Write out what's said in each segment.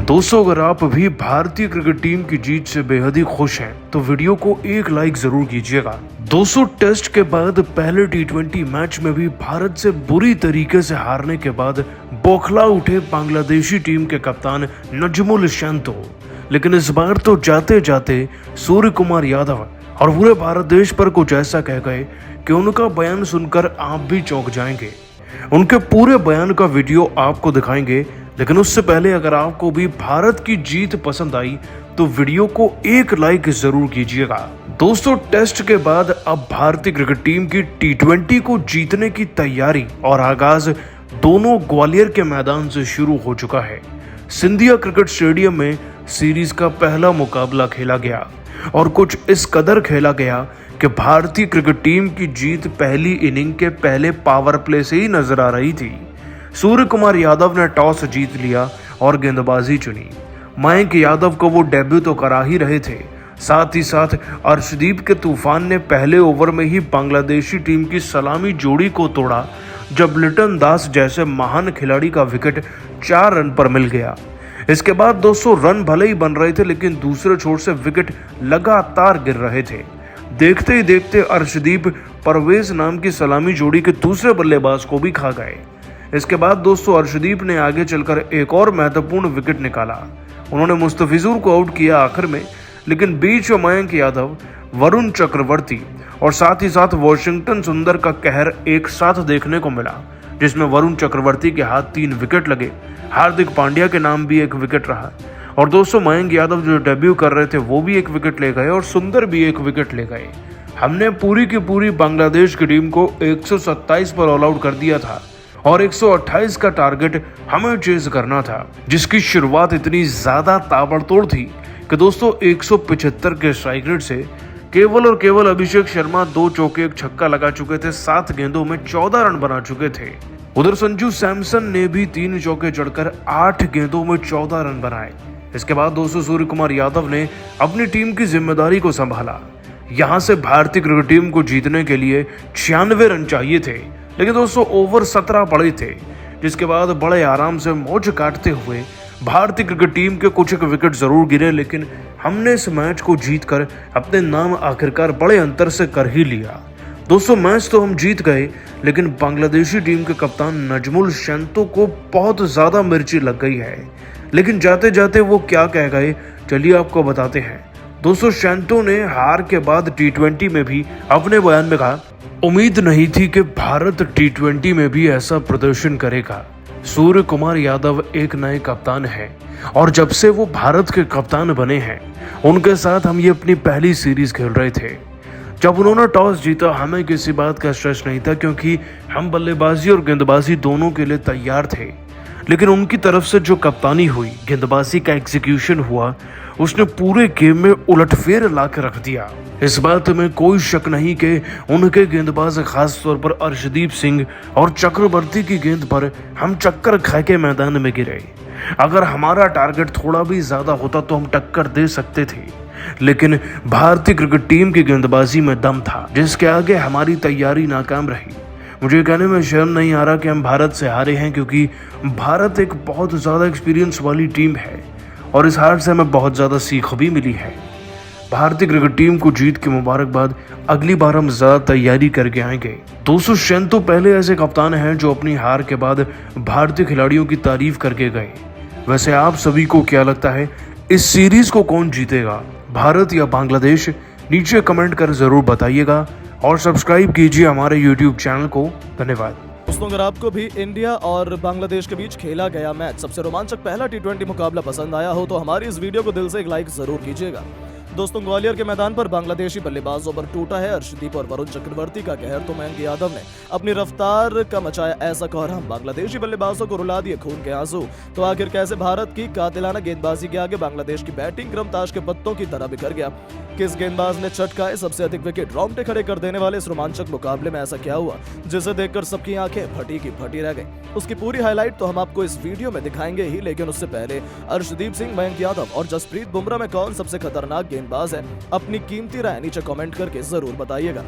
दोस्तों, अगर आप भी भारतीय क्रिकेट टीम की जीत से बेहद ही खुश हैं तो वीडियो को एक लाइक जरूर कीजिएगा। दोस्तों, टेस्ट के बाद पहले टी20 मैच में भी भारत से बुरी तरीके से हारने के बाद बौखला उठे बांग्लादेशी टीम के कप्तान नजमुल शांतो। लेकिन इस बार तो जाते जाते सूर्य कुमार यादव और पूरे भारत देश पर कुछ ऐसा कह गए कि उनका बयान सुनकर आप भी चौंक जाएंगे। उनके पूरे बयान का वीडियो आपको दिखाएंगे, लेकिन उससे पहले अगर आपको भी भारत की जीत पसंद आई तो वीडियो को एक लाइक जरूर कीजिएगा। दोस्तों, टेस्ट के बाद अब भारतीय क्रिकेट टीम की टी20 को जीतने की तैयारी और आगाज दोनों ग्वालियर के मैदान से शुरू हो चुका है। सिंधिया क्रिकेट स्टेडियम में सीरीज का पहला मुकाबला खेला गया और कुछ इस कदर खेला गया कि भारतीय क्रिकेट टीम की जीत पहली इनिंग के पहले पावर प्ले से ही नजर आ रही थी। सूर्य कुमार यादव ने टॉस जीत लिया और गेंदबाजी चुनी। मयंक यादव को वो डेब्यू तो करा ही रहे थे, साथ ही साथ अर्शदीप के तूफान ने पहले ओवर में ही बांग्लादेशी टीम की सलामी जोड़ी को तोड़ा, जब लिटन दास जैसे महान खिलाड़ी का विकेट 4 रन पर मिल गया। इसके बाद 200 रन भले ही बन रहे थे, लेकिन दूसरे छोर से विकेट लगातार गिर रहे थे। देखते ही देखते अर्शदीप परवेज नाम की सलामी जोड़ी के दूसरे बल्लेबाज को भी खा गए। इसके बाद दोस्तों, अर्शदीप ने आगे चलकर एक और महत्वपूर्ण विकेट निकाला। उन्होंने मुस्तफिजुर को आउट किया आखिर में, लेकिन बीच में मयंक यादव, वरुण चक्रवर्ती और साथ ही साथ वॉशिंगटन सुंदर का कहर एक साथ देखने को मिला, जिसमें वरुण चक्रवर्ती के हाथ 3 विकेट लगे। हार्दिक पांड्या के नाम भी एक विकेट रहा और दोस्तों, मयंक यादव जो डेब्यू कर रहे थे वो भी एक विकेट ले गए और सुंदर भी एक विकेट ले गए। हमने पूरी की पूरी बांग्लादेश की टीम को 127 पर ऑल आउट कर दिया था और 128 का टारगेट हमें चेज करना था, जिसकी शुरुआत इतनी ज्यादा ताबड़तोड़ थी कि दोस्तों 175 के स्ट्राइक रेट से केवल और केवल अभिषेक शर्मा 2 चौके 1 छक्का लगा चुके थे, 7 गेंदों में 14 रन बना चुके थे। उधर संजू सैमसन ने भी 3 चौके चढ़कर 8 गेंदों में 14 रन बनाए। इसके बाद दोस्तों, सूर्य कुमार यादव ने अपनी टीम की जिम्मेदारी को संभाला। यहां से भारतीय क्रिकेट टीम को जीतने के लिए 96 रन चाहिए थे, लेकिन दोस्तों ओवर 17 पड़े थे, जिसके बाद बड़े आराम से मौज काटते हुए भारतीय क्रिकेट टीम के कुछ एक विकेट जरूर गिरे, लेकिन हमने इस मैच को जीतकर अपने नाम आखिरकार बड़े अंतर से कर ही लिया। दोस्तों, मैच तो हम जीत गए, लेकिन बांग्लादेशी टीम के कप्तान नजमुल शांतो को बहुत ज्यादा मिर्ची लग गई है। लेकिन जाते जाते वो क्या कह गए, चलिए आपको बताते हैं। दोस्तों, शांतो ने हार के बाद टी20 में भी अपने बयान में कहा, उम्मीद नहीं थी कि भारत टी20 में भी ऐसा प्रदर्शन करेगा। सूर्य कुमार यादव एक नए कप्तान हैं और जब से वो भारत के कप्तान बने हैं, उनके साथ हम ये अपनी पहली सीरीज खेल रहे थे। जब उन्होंने टॉस जीता, हमें किसी बात का स्ट्रेस नहीं था, क्योंकि हम बल्लेबाजी और गेंदबाजी दोनों के लिए तैयार थे। लेकिन उनकी तरफ से जो कप्तानी हुई, गेंदबाजी का एग्जीक्यूशन हुआ, उसने पूरे गेम में उलटफेर ला के रख दिया। इस बात में कोई शक नहीं कि उनके गेंदबाज खास तौर पर अर्शदीप सिंह और चक्रवर्ती की गेंद पर हम चक्कर खा के मैदान में गिरे। अगर हमारा टारगेट थोड़ा भी ज्यादा होता तो हम टक्कर दे सकते थे, लेकिन भारतीय क्रिकेट टीम की गेंदबाजी में दम था, जिसके आगे हमारी तैयारी नाकाम रही। मुझे कहने में शर्म नहीं आ रहा कि हम भारत से हारे हैं, क्योंकि भारत एक बहुत ज़्यादा एक्सपीरियंस वाली टीम है और इस हार से हमें बहुत ज़्यादा सीख भी मिली है। भारतीय क्रिकेट टीम को जीत की मुबारकबाद। अगली बार हम ज़्यादा तैयारी करके आएंगे। दोस्तों, शांतो पहले ऐसे कप्तान हैं जो अपनी हार के बाद भारतीय खिलाड़ियों की तारीफ करके गए। वैसे आप सभी को क्या लगता है, इस सीरीज को कौन जीतेगा, भारत या बांग्लादेश? नीचे कमेंट कर जरूर बताइएगा और सब्सक्राइब कीजिए हमारे YouTube चैनल को। धन्यवाद। दोस्तों, अगर आपको भी इंडिया और बांग्लादेश के बीच खेला गया मैच सबसे रोमांचक पहला टी20 मुकाबला पसंद आया हो तो हमारी इस वीडियो को दिल से एक लाइक जरूर कीजिएगा। दोस्तों, ग्वालियर के मैदान पर बांग्लादेशी बल्लेबाजों पर टूटा है अर्शदीप और वरुण चक्रवर्ती का कहर, तो मयंक यादव ने अपनी रफ्तार का मचाया ऐसा कोहराम, बांग्लादेशी बल्लेबाजों को रुला दिए खून के आंसू। तो आखिर कैसे भारत की कातिलाना गेंदबाजी के आगे बांग्लादेश की बैटिंग क्रम ताश के पत्तों की तरह बिखर गया? किस गेंदबाज ने चटकाए सबसे अधिक विकेट? रोंगटे खड़े कर देने वाले इस रोमांचक मुकाबले में ऐसा क्या हुआ जिसे देखकर सबकी आंखें फटी की फटी रह गई? उसकी पूरी हाईलाइट तो हम आपको इस वीडियो में दिखाएंगे ही, लेकिन उससे पहले अर्शदीप सिंह, मयंक यादव और जसप्रीत बुमराह में कौन सबसे खतरनाक गेंदबाज है? अपनी कीमती राय नीचे कमेंट करके जरूर बताइएगा।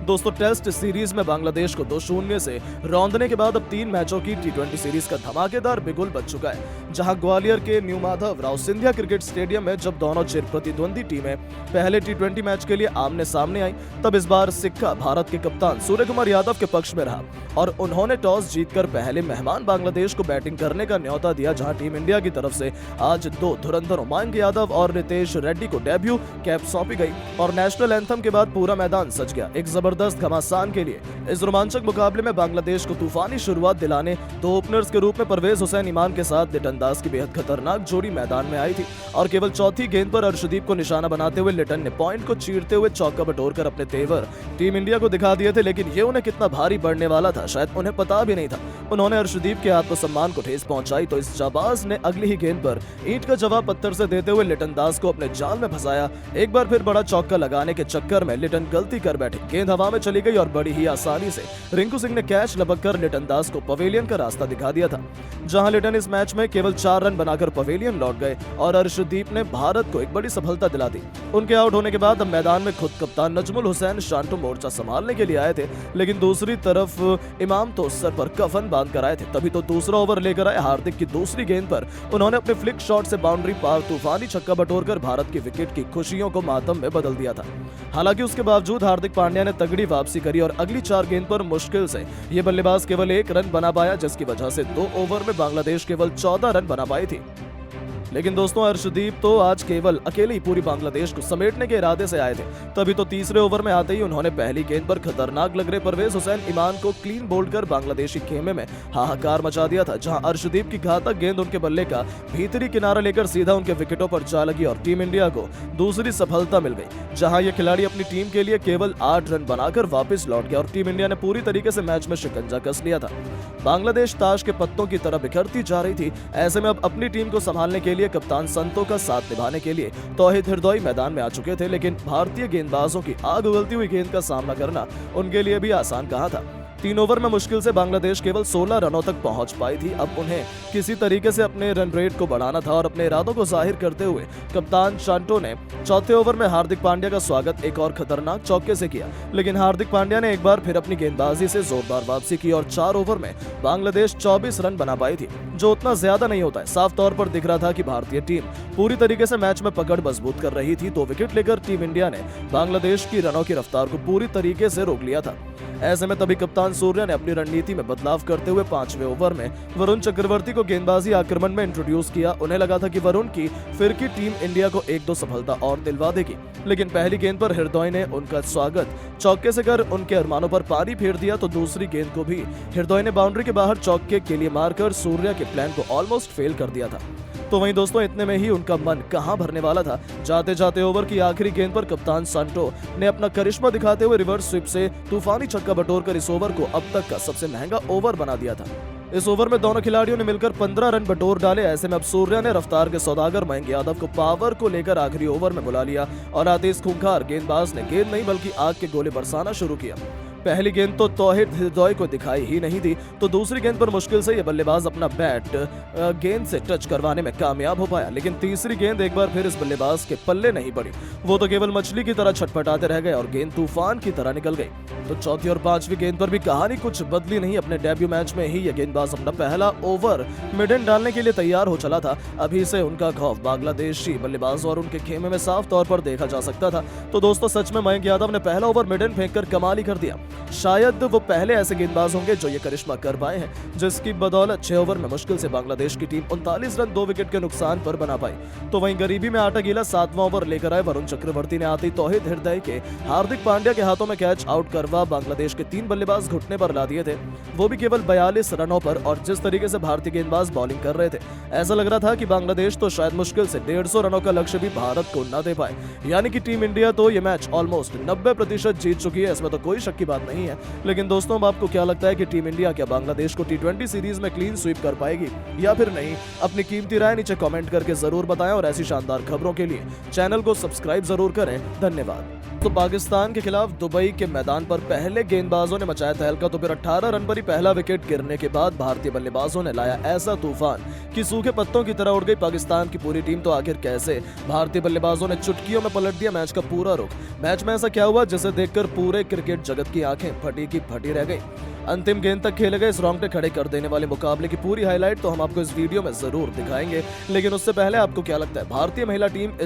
दोस्तों टेस्ट सीरीज में बांग्लादेश को 2-0 से रौंदने के बाद अब 3 मैचों की टी20 सीरीज का धमाकेदार बिगुल बज चुका है, जहां ग्वालियर के new Madhav Rao Scindia cricket stadium में जब दोनों चिर प्रतिद्वंदी टीमें पहले टी20 मैच के लिए आमने सामने आई, तब इस बार सिक्का भारत के कप्तान सूर्य कुमार यादव के पक्ष में रहा और उन्होंने टॉस जीतकर पहले मेहमान बांग्लादेश को बैटिंग करने का न्योता दिया, जहां टीम इंडिया की तरफ से आज 2 धुरंधरों मयंक यादव और रितेश रेड्डी को डेब्यू कैप सौंपी गई और नेशनल एंथम के बाद पूरा मैदान सज गया एक जबरदस्त घमासान के लिए। इस रोमांचक मुकाबले में बांग्लादेश को तूफानी शुरुआत दिलाने 2 ओपनर्स के रूप में परवेज हुसैन ईमान के साथ लिटन दास की बेहद खतरनाक जोड़ी मैदान में आई थी और केवल चौथी गेंद पर अर्शदीप को निशाना बनाते हुए लिटन ने पॉइंट को चीरते हुए चौका बटोरकर अपने तेवर टीम इंडिया को दिखा दिए थे, लेकिन ये उन्हें कितना भारी पड़ने वाला था शायद उन्हें पता भी नहीं था। उन्होंने अर्शदीप के आत्मसम्मान को ठेस पहुंचाई तो इस जाबाज ने अगली ही गेंद पर ईंट का जवाब पत्थर से देते हुए लिटन दास को अपने जाल में फंसाया। एक बार फिर बड़ा चौका लगाने के चक्कर में लिटन गलती कर बैठे, गेंद हवा में चली गई और बड़ी ही आसानी से रिंकू सिंह ने कैच लपककर लिटन दास को पवेलियन का रास्ता दिखा दिया था, जहां लिटन इस मैच में केवल 4 रन बनाकर पवेलियन लौट गए और अर्शदीप ने भारत को एक बड़ी सफलता दिला दी। उनके आउट होने के बाद अब मैदान में खुद कप्तान नजमुल हुसैन शांटो मोर्चा संभालने के लिए आए थे, लेकिन दूसरी तरफ इमाम तो सर पर कफन बांध कर आए थे। तभी तो दूसरा ओवर लेकर आए हार्दिक की दूसरी गेंद पर उन्होंने अपने फ्लिक शॉट से बाउंड्री पार तूफानी छक्का बटोरकर भारत की विकेट की खुशियों को मातम में बदल दिया था। हालांकि उसके बावजूद हार्दिक पांड्या ने तगड़ी वापसी करी और अगली 4 गेंद पर मुश्किल से ये बल्लेबाज केवल 1 रन बना पाया, जिसकी वजह से 2 ओवर में बांग्लादेश केवल 14 रन बना पाई थी। लेकिन दोस्तों अर्शदीप तो आज केवल अकेले ही पूरी बांग्लादेश को समेटने के इरादे से आए थे। तभी तो तीसरे ओवर में आते ही उन्होंने पहली गेंद पर खतरनाक लग रहे परवेज हुसैन ईमान को क्लीन बोल्ड कर बांग्लादेशी खेमे में हाहाकार मचा दिया था, जहां अर्शदीप की घातक गेंद उनके बल्ले का भीतरी किनारा लेकर सीधा उनके विकेटों पर जा लगी और टीम इंडिया को दूसरी सफलता मिल गई, जहां ये खिलाड़ी अपनी टीम के लिए केवल 8 रन बनाकर वापस लौट गया और टीम इंडिया ने पूरी तरीके से मैच में शिकंजा कस लिया था। बांग्लादेश ताश के पत्तों की तरह बिखरती जा रही थी। ऐसे में अब अपनी टीम को संभालने के लिए कप्तान संतों का साथ निभाने के लिए तौहीद हिरदौई मैदान में आ चुके थे, लेकिन भारतीय गेंदबाजों की आग उगलती हुई गेंद का सामना करना उनके लिए भी आसान कहां था। 3 ओवर में मुश्किल से बांग्लादेश केवल 16 रनों तक पहुंच पाई थी। अब उन्हें किसी तरीके से अपने रन रेट को बढ़ाना था और अपने इरादों को जाहिर करते हुए कप्तान शांटो ने चौथे ओवर में हार्दिक पांड्या का स्वागत एक और खतरनाक चौके से किया, लेकिन हार्दिक पांड्या ने एक बार फिर अपनी गेंदबाजी से जोरदार वापसी की और 4 ओवर में बांग्लादेश 24 रन बना पाई थी, जो उतना ज्यादा नहीं होता है। साफ तौर पर दिख रहा था कि भारतीय टीम पूरी तरीके से मैच में पकड़ मजबूत कर रही थी। 2 विकेट लेकर टीम इंडिया ने बांग्लादेश की रनों की रफ्तार को पूरी तरीके से रोक लिया था। ऐसे में तभी कप्तान सूर्या ने अपनी रणनीति में बदलाव करते हुए 5वें ओवर में वरुण चक्रवर्ती को गेंदबाजी आक्रमण में इंट्रोड्यूस किया। उन्हें लगा था कि वरुण की फिरकी टीम इंडिया को 1-2 सफलता और दिलवा देगी, लेकिन पहली गेंद पर हिरदौई ने उनका स्वागत चौके से कर उनके अरमानों पर पानी फेर दिया तो दूसरी गेंद को भी हिरदौई ने बाउंड्री के बाहर चौके के लिए मारकर सूर्या के प्लान को ऑलमोस्ट फेल कर दिया था। तो वहीं दोस्तों इतने में ही उनका मन कहां भरने वाला था। जाते जाते ओवर की आखिरी गेंद पर कप्तान सांटो ने अपना करिश्मा दिखाते हुए रिवर्स स्वीप से तूफानी छक्का बटोरकर इस ओवर को अब तक का सबसे महंगा ओवर बना दिया था। इस ओवर में दोनों खिलाड़ियों ने मिलकर 15 रन बटोर डाले। ऐसे में अब सूर्या ने रफ्तार के सौदागर मयंक यादव को पावर को लेकर आखिरी ओवर में बुला लिया और आते इस खूंखार गेंदबाज ने गेंद नहीं बल्कि आग के गोले बरसाना शुरू किया। पहली गेंद तो तौहीद हिरदौई को दिखाई ही नहीं दी, तो दूसरी गेंद पर मुश्किल से ये बल्लेबाज अपना बैट गेंद से टच करवाने में कामयाब हो पाया, लेकिन तीसरी गेंद एक बार फिर इस बल्लेबाज के पल्ले नहीं पड़ी। वो तो केवल मछली की तरह छटपटाते रह गए और गेंद तूफान की तरह निकल गई। तो चौथी और 5वीं गेंद पर भी कहानी कुछ बदली नहीं। अपने डेब्यू मैच में ही ये गेंदबाज अपना पहला ओवर मिडन डालने के लिए तैयार हो चला था। अभी से उनका खौफ बांग्लादेशी बल्लेबाज और उनके खेमे में साफ तौर पर देखा जा सकता था। तो दोस्तों सच में मयंक यादव ने पहला ओवर मिडन फेंककर कमाल ही कर दिया। शायद वो पहले ऐसे गेंदबाज होंगे जो ये करिश्मा कर पाए हैं, जिसकी बदौलत 6 ओवर में मुश्किल से बांग्लादेश की टीम 39 रन 2 विकेट के नुकसान पर बना पाई। तो वहीं गरीबी में आटा गीला 7वां ओवर लेकर आए वरुण चक्रवर्ती ने आते तौहीद हिरदौई के हार्दिक पांड्या के हाथों में कैच आउट करवा बांग्लादेश के 3 बल्लेबाज घुटने पर ला दिए थे, वो भी केवल 42 रनों पर। और जिस तरीके से भारतीय गेंदबाज बॉलिंग कर रहे थे, ऐसा लग रहा था कि बांग्लादेश तो शायद मुश्किल से 150 रनों का लक्ष्य भी भारत को न दे पाए। यानी कि टीम इंडिया तो ये मैच ऑलमोस्ट 90% जीत चुकी है, इसमें तो कोई शक की बात नहीं। नहीं है। लेकिन दोस्तों, अब आपको क्या लगता है कि टीम इंडिया क्या बांग्लादेश को टी20 सीरीज में क्लीन स्वीप कर पाएगी या फिर नहीं? अपनी कीमती राय नीचे कमेंट करके जरूर बताएं और ऐसी शानदार खबरों के लिए चैनल को सब्सक्राइब जरूर करें। धन्यवाद। तो पाकिस्तान के खिलाफ दुबई के मैदान पर पहले गेंदबाजों ने मचाया तहलका, तो फिर 18 रन पर ही पहला विकेट गिरने के बाद भारतीय बल्लेबाजों ने लाया ऐसा तूफान कि सूखे पत्तों की तरह उड़ गई पाकिस्तान की पूरी टीम। तो आखिर कैसे भारतीय बल्लेबाजों ने चुटकियों में पलट दिया मैच का पूरा रुख? मैच में ऐसा क्या हुआ जिसे देखकर पूरे क्रिकेट जगत की आंखें फटी की फटी रह गई? अंतिम गेंद तक खेले गए इस रोंगटे खड़े कर देने वाले मुकाबले की पूरी हाईलाइट तो हम आपको इस वीडियो में जरूर दिखाएंगे। लेकिन उससे पहले आपको क्या लगता है, भारतीय महिला टीम इस